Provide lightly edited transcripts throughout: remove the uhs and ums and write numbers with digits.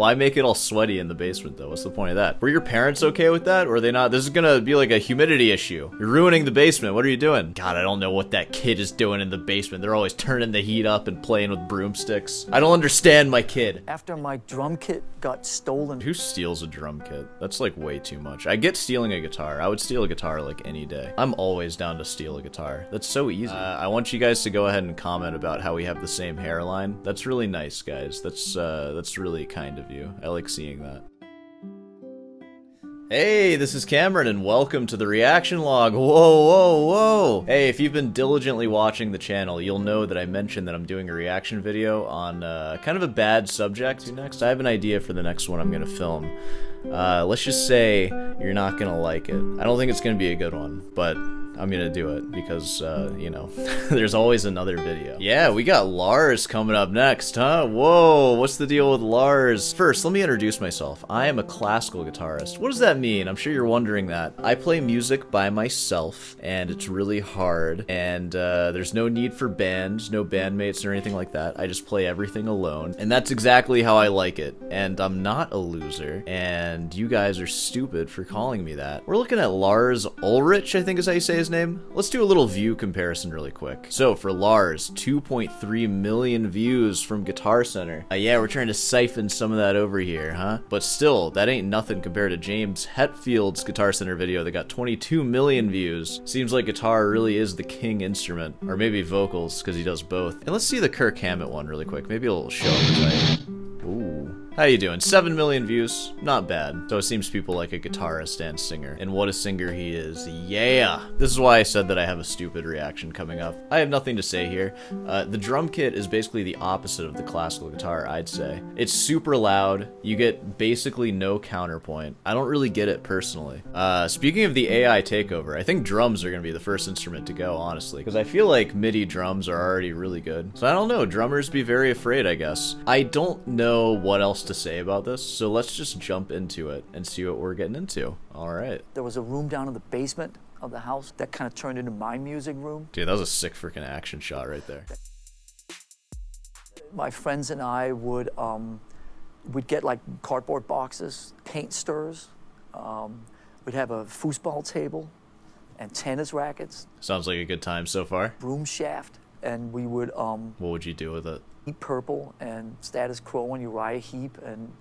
Why make it all sweaty in the basement, though? What's the point of that? Were your parents okay with that, or are they not? This is gonna be like a humidity issue. You're ruining the basement. What are you doing? God, I don't know what that kid is doing in the basement. They're always turning the heat up and playing with broomsticks. I don't understand my kid. After my drum kit got stolen. Who steals a drum kit? That's like way too much. I get stealing a guitar. I would steal a guitar like any day. I'm always down to steal a guitar. That's so easy. I want you guys to go ahead and comment about how we have the same hairline. That's really nice, guys. That's really kind of you. I like seeing that. Hey, this is Cameron, and welcome to the reaction log. Whoa, whoa, whoa! Hey, if you've been diligently watching the channel, you'll know that I mentioned that I'm doing a reaction video on kind of a bad subject. Next, I have an idea for the next one I'm gonna film. Let's just say you're not gonna like it. I don't think it's gonna be a good one, but I'm gonna do it because, you know, there's always another video. Yeah, we got Lars coming up next, huh? Whoa, what's the deal with Lars? First, let me introduce myself. I am a classical guitarist. What does that mean? I'm sure you're wondering that. I play music by myself, and it's really hard, and there's no need for bands, no bandmates or anything like that. I just play everything alone, and that's exactly how I like it. And I'm not a loser, and you guys are stupid for calling me that. We're looking at Lars Ulrich, I think is how you say his name. Let's do a little view comparison really quick. So for Lars, 2.3 million views from Guitar Center. Yeah, we're trying to siphon some of that over here, huh? But still, that ain't nothing compared to James Hetfield's Guitar Center video that got 22 million views. Seems like guitar really is the king instrument. Or maybe vocals, because he does both. And let's see the Kirk Hammett one really quick. Maybe it'll show up right. Ooh. How you doing? 7 million views? Not bad. So it seems people like a guitarist and singer. And what a singer he is. Yeah! This is why I said that I have a stupid reaction coming up. I have nothing to say here. The drum kit is basically the opposite of the classical guitar, I'd say. It's super loud. You get basically no counterpoint. I don't really get it personally. Speaking of the AI takeover, I think drums are going to be the first instrument to go, honestly. Because I feel like MIDI drums are already really good. So I don't know. Drummers be very afraid, I guess. I don't know what else to say about this, so let's just jump into it and see what we're getting into. All right. There was a room down in the basement of the house that kind of turned into my music room. Dude, that was a sick freaking action shot right there. My friends and I would we'd get like cardboard boxes, paint stirrers. We'd have a foosball table and tennis rackets. Sounds like a good time so far. Broom shaft, and we would what would you do with it? Deep Purple and Status Quo and Uriah Heep, and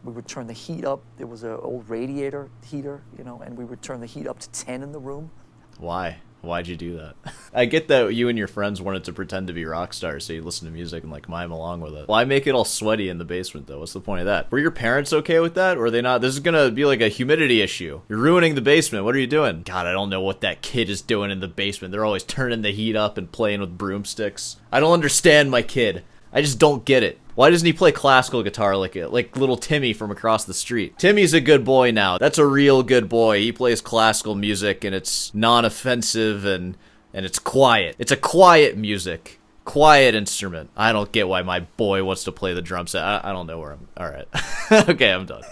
we would turn the heat up. There was an old radiator heater, you know, and we would turn the heat up to 10 in the room. Why? Why'd you do that? I get that you and your friends wanted to pretend to be rock stars, so you listen to music and like mime along with it. Why make it all sweaty in the basement, though? What's the point of that? Were your parents okay with that, or are they not? This is gonna be like a humidity issue. You're ruining the basement. What are you doing? God, I don't know what that kid is doing in the basement. They're always turning the heat up and playing with broomsticks. I don't understand my kid. I just don't get it. Why doesn't he play classical guitar like little Timmy from across the street? Timmy's a good boy now. That's a real good boy. He plays classical music and it's non-offensive and it's quiet. It's a quiet music. Quiet instrument. I don't get why my boy wants to play the drum set. I don't know where I'm... Alright. Okay, I'm done.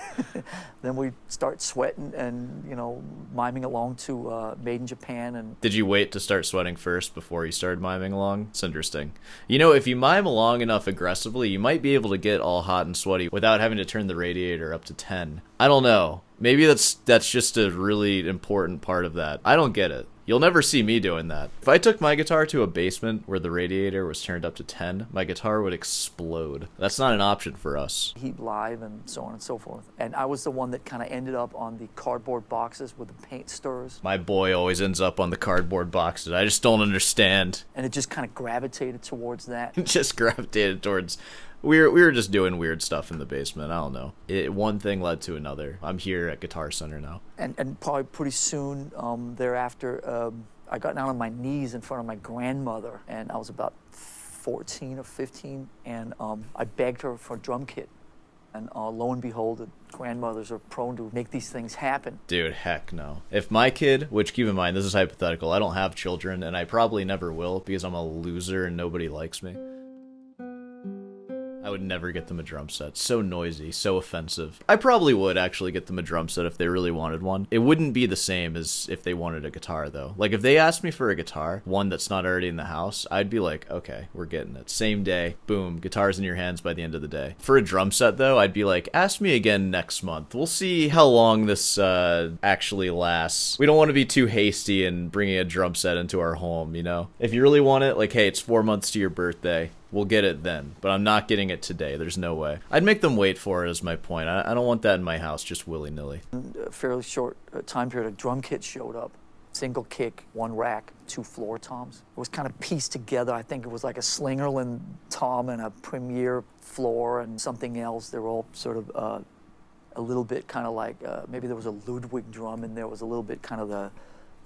Then we'd start sweating and, you know, miming along to Made in Japan. And did you wait to start sweating first before you started miming along? It's interesting. You know, if you mime along enough aggressively, you might be able to get all hot and sweaty without having to turn the radiator up to 10. I don't know. Maybe that's just a really important part of that. I don't get it. You'll never see me doing that. If I took my guitar to a basement where the radiator was turned up to 10, my guitar would explode. That's not an option for us. Heat live and so on and so forth. And I was the one that kind of ended up on the cardboard boxes with the paint stirrers. My boy always ends up on the cardboard boxes. I just don't understand. And it just kind of gravitated towards that. Just gravitated towards... We were just doing weird stuff in the basement. I don't know. One thing led to another. I'm here at Guitar Center now. And probably pretty soon thereafter, I got down on my knees in front of my grandmother, and I was about 14 or 15, and I begged her for a drum kit. And lo and behold, grandmothers are prone to make these things happen. Dude, heck no. If my kid, which keep in mind, this is hypothetical, I don't have children, and I probably never will because I'm a loser and nobody likes me. I would never get them a drum set. So noisy, so offensive. I probably would actually get them a drum set if they really wanted one. It wouldn't be the same as if they wanted a guitar though. Like if they asked me for a guitar, one that's not already in the house, I'd be like, okay, we're getting it. Same day, boom, guitar's in your hands by the end of the day. For a drum set though, I'd be like, ask me again next month. We'll see how long this actually lasts. We don't want to be too hasty in bringing a drum set into our home, you know? If you really want it, like, hey, it's 4 months to your birthday. We'll get it then, but I'm not getting it today. There's no way. I'd make them wait for it is my point. I don't want that in my house just willy-nilly. A fairly short time period, a drum kit showed up. Single kick, 1 rack, 2 floor toms. It was kind of pieced together. I think it was like a Slingerland tom and a Premier floor and something else. They were all sort of a little bit kind of like, maybe there was a Ludwig drum and there was a little bit kind of the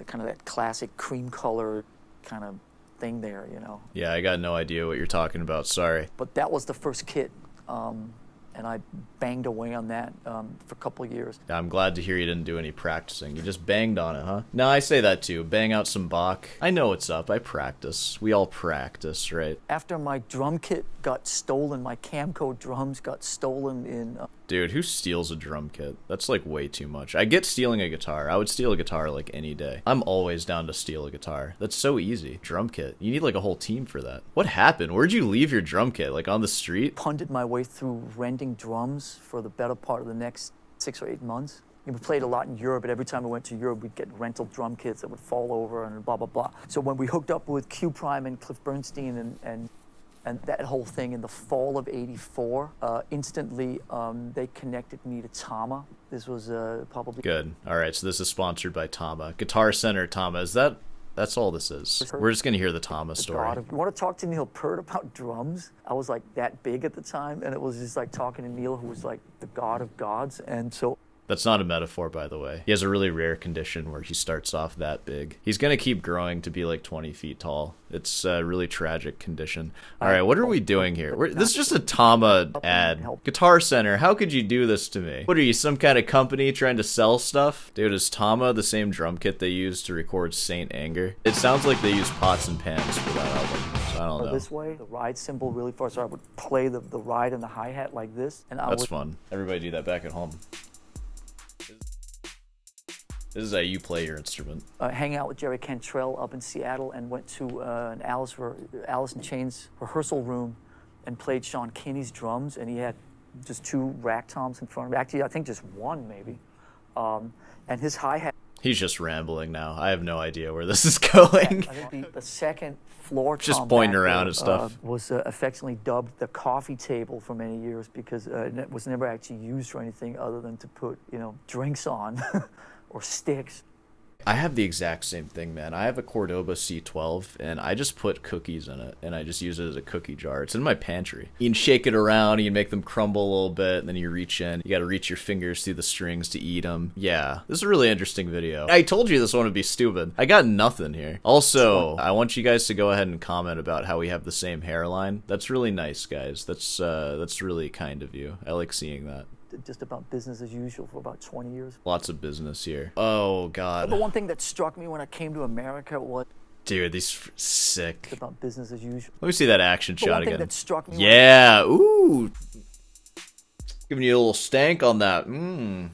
kind of that classic cream color kind of thing there, you know. Yeah, I got no idea what you're talking about. Sorry. But that was the first kit, and I banged away on that for a couple of years. I'm glad to hear you didn't do any practicing. You just banged on it, huh? No, I say that too. Bang out some Bach. I know what's up. I practice. We all practice, right? After my drum kit got stolen, my Camco drums got stolen in... Dude, who steals a drum kit? That's like way too much. I get stealing a guitar. I would steal a guitar like any day. I'm always down to steal a guitar. That's so easy. Drum kit. You need like a whole team for that. What happened? Where'd you leave your drum kit? Like on the street? Punted my way through renting drums for the better part of the next 6 or 8 months. We played a lot in Europe, and every time we went to Europe, we'd get rental drum kits that would fall over and blah, blah, blah. So when we hooked up with Q Prime and Cliff Bernstein and that whole thing in the fall of '84, instantly they connected me to Tama. This was probably... Good. All right, so this is sponsored by Tama. Guitar Center Tama. That's all this is. We're just going to hear the Tama story. You want to talk to Neil Peart about drums? I was like that big at the time, and it was just like talking to Neil, who was like the god of gods. And so... That's not a metaphor, by the way. He has a really rare condition where he starts off that big. He's going to keep growing to be like 20 feet tall. It's a really tragic condition. All right, what are we doing here? This is just a Tama ad. Guitar Center, how could you do this to me? What are you, some kind of company trying to sell stuff? Dude, is Tama the same drum kit they used to record Saint Anger? It sounds like they used pots and pans for that album. So I don't know. This way, the ride cymbal really far, so I would play the ride and the hi-hat like this. And That's fun. Everybody do that back at home. This is how you play your instrument. Hang out with Jerry Cantrell up in Seattle and went to an Alice in Chains rehearsal room and played Sean Kinney's drums, and he had just 2 rack toms in front of me. Actually, I think just 1 maybe. And his hi-hat... He's just rambling now. I have no idea where this is going. I think the second floor tom just pointing around and stuff. Was affectionately dubbed the coffee table for many years because it was never actually used for anything other than to put, you know, drinks on. Or sticks. I have the exact same thing, man. I have a Cordoba C12, and I just put cookies in it, and I just use it as a cookie jar. It's in my pantry. You can shake it around, you can make them crumble a little bit, and then you reach in. You gotta reach your fingers through the strings to eat them. Yeah, this is a really interesting video. I told you this one would be stupid. I got nothing here. Also, I want you guys to go ahead and comment about how we have the same hairline. That's really nice, guys. That's really kind of you. I like seeing that. Just about business as usual for about 20 years. Lots of business here. Oh, God. The one thing that struck me when I came to America was... Dude, these sick. It's about business as usual. Let me see that action shot again. The one thing that struck me... Yeah, ooh. Giving you a little stank on that.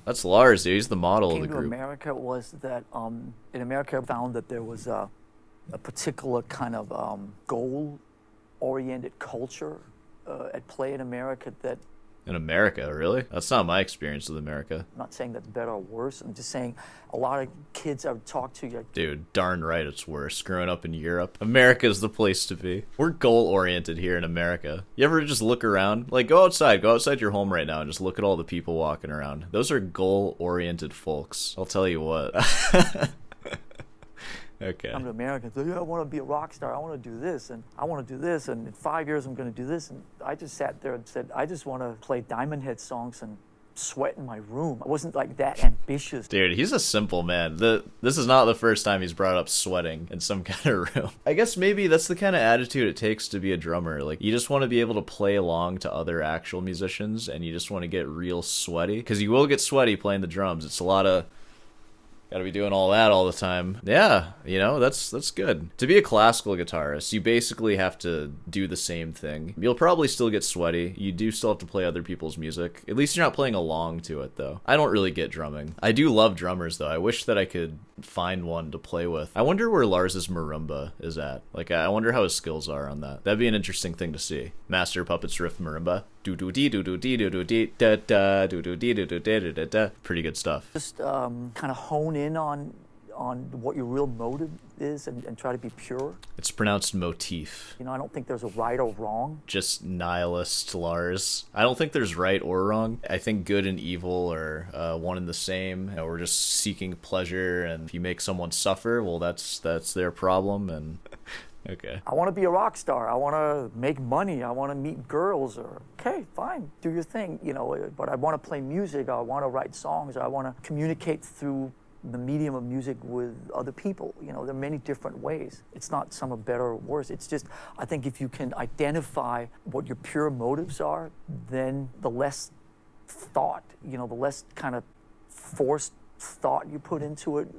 That's Lars, dude. He's the model of the group. Came to America was that, in America I found that there was a particular kind of goal-oriented culture at play in America that... In America, really? That's not my experience with America. I'm not saying that's better or worse. I'm just saying a lot of kids I would talk to... Like, dude, darn right it's worse. Growing up in Europe, America's the place to be. We're goal-oriented here in America. You ever just look around? Like, go outside your home right now and just look at all the people walking around. Those are goal-oriented folks. I'll tell you what. Okay. Come to America and say, yeah, I want to be a rock star. I want to do this, and I want to do this, and in 5 years I'm going to do this. And I just sat there and said, I just want to play Diamond Head songs and sweat in my room. I wasn't like that ambitious. Dude, he's a simple man. This is not the first time he's brought up sweating in some kind of room. I guess maybe that's the kind of attitude it takes to be a drummer. Like, you just want to be able to play along to other actual musicians, and you just want to get real sweaty. Because you will get sweaty playing the drums. It's a lot of... Gotta be doing all that all the time. Yeah, you know, that's good. To be a classical guitarist, you basically have to do the same thing. You'll probably still get sweaty. You do still have to play other people's music. At least you're not playing along to it, though. I don't really get drumming. I do love drummers, though. I wish that I could find one to play with. I wonder where Lars's marimba is at. Like, I wonder how his skills are on that. That'd be an interesting thing to see. Master Puppets Riff marimba. Pretty good stuff. Just kind of hone in on what your real motive is and try to be pure. It's pronounced motif. You know, I don't think there's a right or wrong. Just nihilist Lars. I don't think there's right or wrong. I think good and evil are one and the same. You know, we're just seeking pleasure, and if you make someone suffer, well, that's their problem. And okay. I want to be a rock star. I want to make money. I want to meet girls. Or okay, fine, do your thing. You know, but I want to play music. I want to write songs. I want to communicate through the medium of music with other people. You know, there are many different ways. It's not some are better or worse. It's just, I think if you can identify what your pure motives are, then the less thought, you know, the less kind of forced thought you put into it,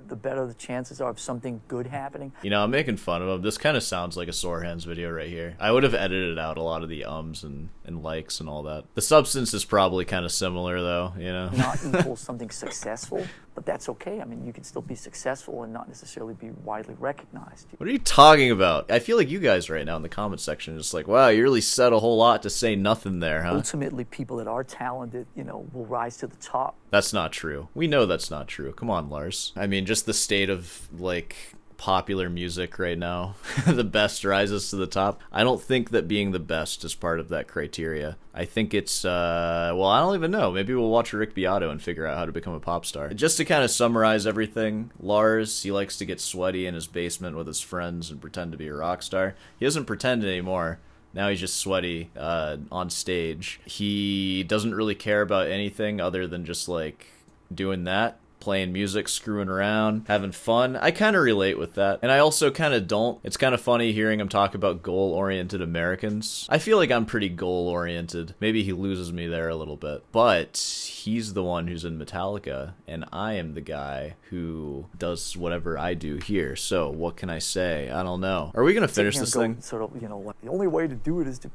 the better the chances are of something good happening. You know, I'm making fun of him. This kind of sounds like a Sore Hands video right here. I would have edited out a lot of the ums and likes and all that. The substance is probably kind of similar, though, you know? Not equals something successful, but that's okay. I mean, you can still be successful and not necessarily be widely recognized. What are you talking about? I feel like you guys right now in the comment section are just like, wow, you really said a whole lot to say nothing there, huh? Ultimately, people that are talented, you know, will rise to the top. That's not true. We know that's not true. Come on, Lars. I mean, just the state of, like, popular music right now. The best rises to the top. I don't think that being the best is part of that criteria. I think it's, well, I don't even know. Maybe we'll watch Rick Beato and figure out how to become a pop star. Just to kind of summarize everything, Lars, he likes to get sweaty in his basement with his friends and pretend to be a rock star. He doesn't pretend anymore. Now he's just sweaty on stage. He doesn't really care about anything other than just, like, doing that. Playing music, screwing around, having fun. I kind of relate with that. And I also kind of don't. It's kind of funny hearing him talk about goal-oriented Americans. I feel like I'm pretty goal-oriented. Maybe he loses me there a little bit. But he's the one who's in Metallica, and I am the guy who does whatever I do here. So what can I say? I don't know. Are we going to finish this thing? Sort of, you know, like, the only way to do it is to...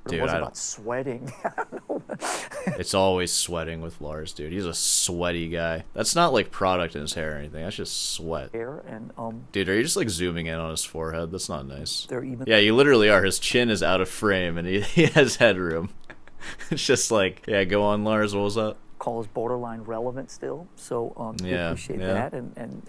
Dude, it wasn't about sweating. It's always sweating with Lars, dude. He's a sweaty guy. That's not like product in his hair or anything. That's just sweat. Hair and Dude, are you just like zooming in on his forehead? That's not nice. they're even. Yeah, you literally are. His chin is out of frame and he has headroom. It's just like, yeah, go on, Lars. What was that? Call us borderline relevant still. So we appreciate that and.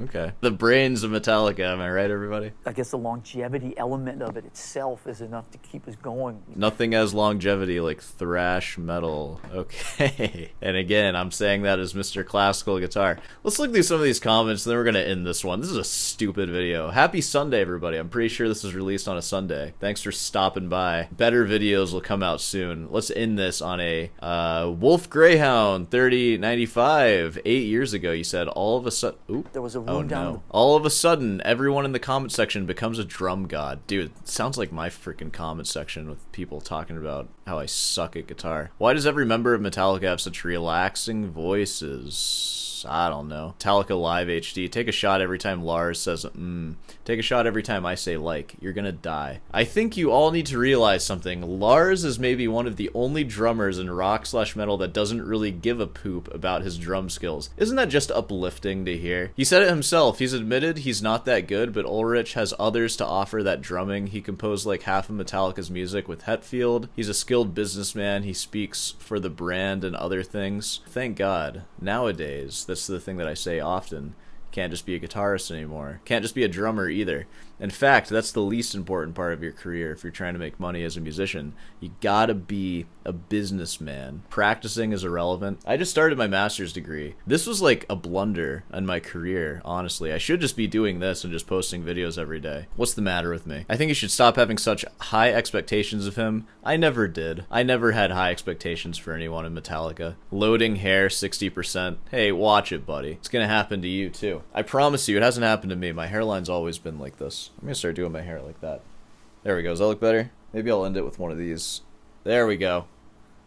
Okay. The brains of Metallica, am I right, everybody? I guess the longevity element of it itself is enough to keep us going. Nothing has longevity like thrash metal. Okay. And again, I'm saying that as Mr. Classical Guitar. Let's look through some of these comments, and then we're going to end this one. This is a stupid video. Happy Sunday, everybody. I'm pretty sure this is released on a Sunday. Thanks for stopping by. Better videos will come out soon. Let's end this on a Wolf Greyhound 3095. 8 years ago, you said all of a sudden... Oop. There was a room down. All of a sudden, everyone in the comment section becomes a drum god. Dude, it sounds like my freaking comment section with people talking about how I suck at guitar. Why does every member of Metallica have such relaxing voices? I don't know. Metallica Live HD. Take a shot every time Lars says, Take a shot every time I say like. You're gonna die. I think you all need to realize something. Lars is maybe one of the only drummers in rock/metal that doesn't really give a poop about his drum skills. Isn't that just uplifting to hear? He said it himself. He's admitted he's not that good, but Ulrich has others to offer that drumming. He composed like half of Metallica's music with Hetfield. He's a skilled businessman. He speaks for the brand and other things. Thank God. Nowadays, that's the thing that I say often. Can't just be a guitarist anymore. Can't just be a drummer either. In fact, that's the least important part of your career if you're trying to make money as a musician. You gotta be a businessman. Practicing is irrelevant. I just started my master's degree. This was like a blunder in my career, honestly. I should just be doing this and just posting videos every day. What's the matter with me? I think you should stop having such high expectations of him. I never did. I never had high expectations for anyone in Metallica. Loading hair 60%. Hey, watch it, buddy. It's gonna happen to you too. I promise you, it hasn't happened to me. My hairline's always been like this. I'm gonna start doing my hair like that. There we go. Does that look better? Maybe I'll end it with one of these. There we go.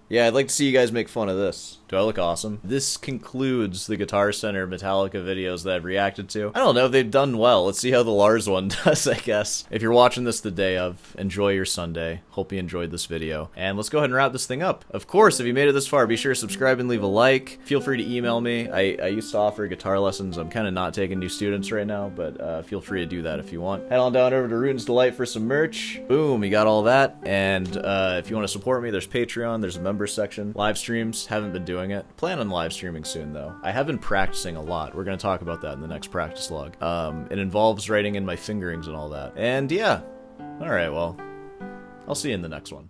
Yeah, I'd like to see you guys make fun of this. Do I look awesome? This concludes the Guitar Center Metallica videos that I've reacted to. I don't know, they've done well. Let's see how the Lars one does, I guess. If you're watching this the day of, enjoy your Sunday. Hope you enjoyed this video. And let's go ahead and wrap this thing up. Of course, if you made it this far, be sure to subscribe and leave a like. Feel free to email me. I used to offer guitar lessons. I'm kind of not taking new students right now, but feel free to do that if you want. Head on down over to Rutan's Delight for some merch. Boom, you got all that. And if you want to support me, there's Patreon, there's a member section. Live streams, haven't been doing it. Plan on live streaming soon though. I have been practicing a lot. We're gonna talk about that in the next practice log. It involves writing in my fingerings and all that. And yeah. Alright, well, I'll see you in the next one.